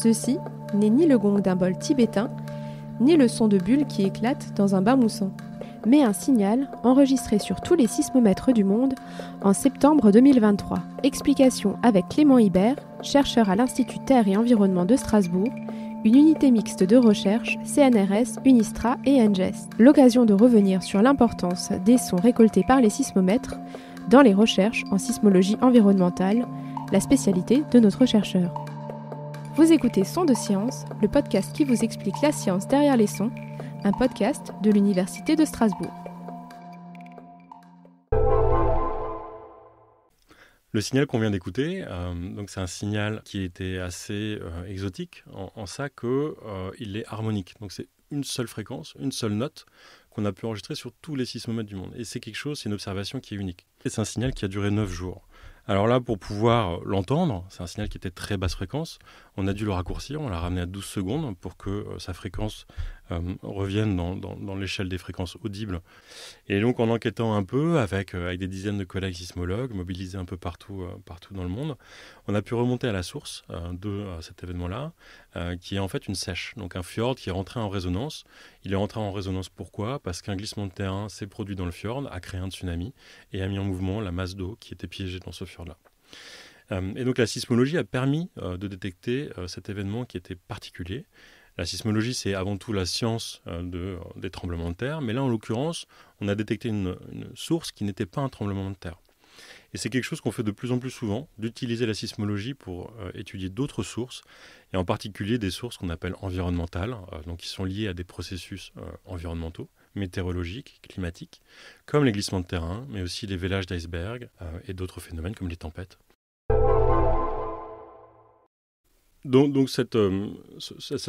Ceci n'est ni le gong d'un bol tibétain, ni le son de bulles qui éclatent dans un bain moussant, mais un signal enregistré sur tous les sismomètres du monde en septembre 2023. Explication avec Clément Hibert, chercheur à l'Institut Terre et Environnement de Strasbourg, une unité mixte de recherche CNRS, Unistra et ENGES. L'occasion de revenir sur l'importance des sons récoltés par les sismomètres dans les recherches en sismologie environnementale, la spécialité de notre chercheur. Vous écoutez Sons de Science, le podcast qui vous explique la science derrière les sons, un podcast de l'Université de Strasbourg. Le signal qu'on vient d'écouter, donc c'est un signal qui était assez exotique en ça qu'il est harmonique. Donc c'est une seule fréquence, une seule note qu'on a pu enregistrer sur tous les sismomètres du monde. Et c'est une observation qui est unique. Et c'est un signal qui a duré 9 jours. Alors là, pour pouvoir l'entendre, c'est un signal qui était très basse fréquence. On a dû le raccourcir, on l'a ramené à 12 secondes pour que sa fréquence revienne dans l'échelle des fréquences audibles. Et donc en enquêtant un peu avec des dizaines de collègues sismologues mobilisés un peu partout dans le monde, on a pu remonter à la source de cet événement-là, qui est en fait une sèche, donc un fjord qui est rentré en résonance. Il est rentré en résonance pourquoi ? Parce qu'un glissement de terrain s'est produit dans le fjord, a créé un tsunami et a mis en mouvement la masse d'eau qui était piégée dans ce fjord-là. Et donc la sismologie a permis de détecter cet événement qui était particulier. La sismologie, c'est avant tout la science des tremblements de terre, mais là, en l'occurrence, on a détecté une source qui n'était pas un tremblement de terre. Et c'est quelque chose qu'on fait de plus en plus souvent, d'utiliser la sismologie pour étudier d'autres sources, et en particulier des sources qu'on appelle environnementales, donc qui sont liées à des processus environnementaux, météorologiques, climatiques, comme les glissements de terrain, mais aussi les vélages d'iceberg et d'autres phénomènes comme les tempêtes. Donc cette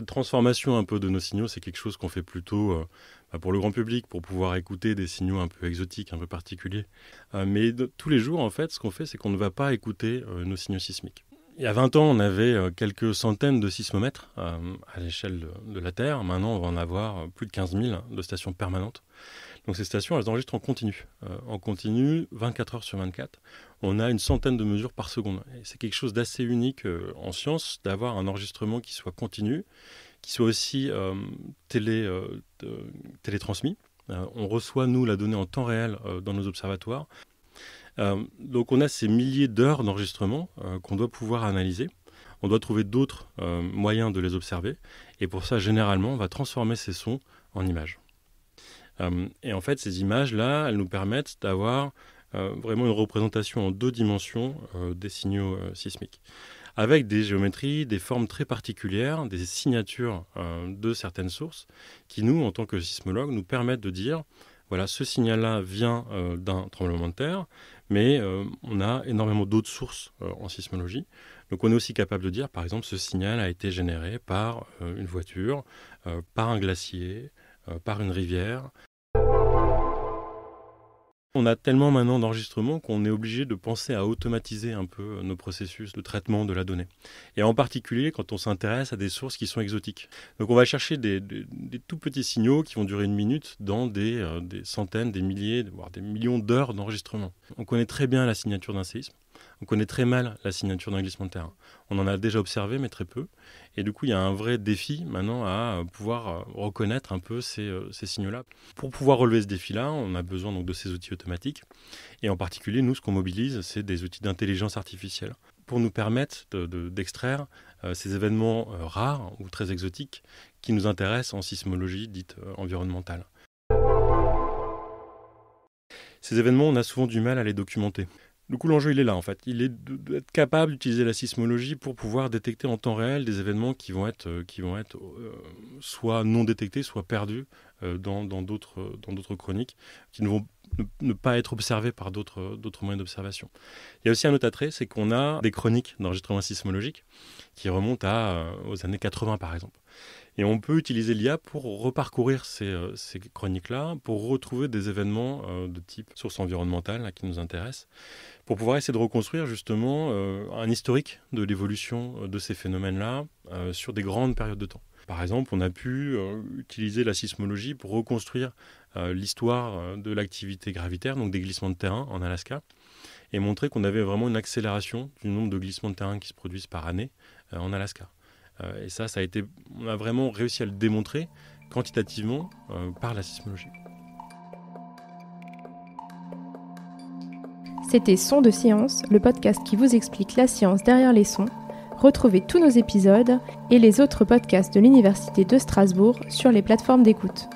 transformation un peu de nos signaux, c'est quelque chose qu'on fait plutôt pour le grand public, pour pouvoir écouter des signaux un peu exotiques, un peu particuliers. Mais tous les jours, en fait, ce qu'on fait, c'est qu'on ne va pas écouter nos signaux sismiques. Il y a 20 ans, on avait quelques centaines de sismomètres à l'échelle de la Terre. Maintenant, on va en avoir plus de 15 000 de stations permanentes. Donc ces stations, elles enregistrent en continu, 24 heures sur 24. On a une centaine de mesures par seconde. Et c'est quelque chose d'assez unique en science, d'avoir un enregistrement qui soit continu, qui soit aussi télétransmis. On reçoit, nous, la donnée en temps réel dans nos observatoires. Donc on a ces milliers d'heures d'enregistrement qu'on doit pouvoir analyser. On doit trouver d'autres moyens de les observer. Et pour ça, généralement, on va transformer ces sons en images. Et en fait, ces images-là, elles nous permettent d'avoir vraiment une représentation en 2 dimensions des signaux sismiques, avec des géométries, des formes très particulières, des signatures de certaines sources, qui nous, en tant que sismologues, nous permettent de dire, voilà, ce signal-là vient d'un tremblement de terre, mais on a énormément d'autres sources en sismologie. Donc on est aussi capable de dire, par exemple, ce signal a été généré par une voiture, par un glacier, par une rivière. On a tellement maintenant d'enregistrements qu'on est obligé de penser à automatiser un peu nos processus de traitement de la donnée. Et en particulier quand on s'intéresse à des sources qui sont exotiques. Donc on va chercher des tout petits signaux qui vont durer 1 minute dans des centaines, des milliers, voire des millions d'heures d'enregistrement. On connaît très bien la signature d'un séisme. On connaît très mal la signature d'un glissement de terrain. On en a déjà observé, mais très peu. Et du coup, il y a un vrai défi maintenant à pouvoir reconnaître un peu ces signaux-là. Pour pouvoir relever ce défi-là, on a besoin donc de ces outils automatiques. Et en particulier, nous, ce qu'on mobilise, c'est des outils d'intelligence artificielle pour nous permettre d'extraire ces événements rares ou très exotiques qui nous intéressent en sismologie dite environnementale. Ces événements, on a souvent du mal à les documenter. Du coup, l'enjeu, il est là, en fait. Il est d'être capable d'utiliser la sismologie pour pouvoir détecter en temps réel des événements qui vont être soit non détectés, soit perdus dans d'autres chroniques, qui ne vont ne pas être observés par d'autres moyens d'observation. Il y a aussi un autre attrait, c'est qu'on a des chroniques d'enregistrement sismologique qui remontent aux années 80, par exemple. Et on peut utiliser l'IA pour reparcourir ces chroniques-là, pour retrouver des événements de type source environnementale qui nous intéressent, pour pouvoir essayer de reconstruire justement un historique de l'évolution de ces phénomènes-là sur des grandes périodes de temps. Par exemple, on a pu utiliser la sismologie pour reconstruire l'histoire de l'activité gravitaire, donc des glissements de terrain en Alaska, et montrer qu'on avait vraiment une accélération du nombre de glissements de terrain qui se produisent par année en Alaska. Et ça a été, on a vraiment réussi à le démontrer quantitativement par la sismologie. C'était Sons de Science, le podcast qui vous explique la science derrière les sons. Retrouvez tous nos épisodes et les autres podcasts de l'Université de Strasbourg sur les plateformes d'écoute.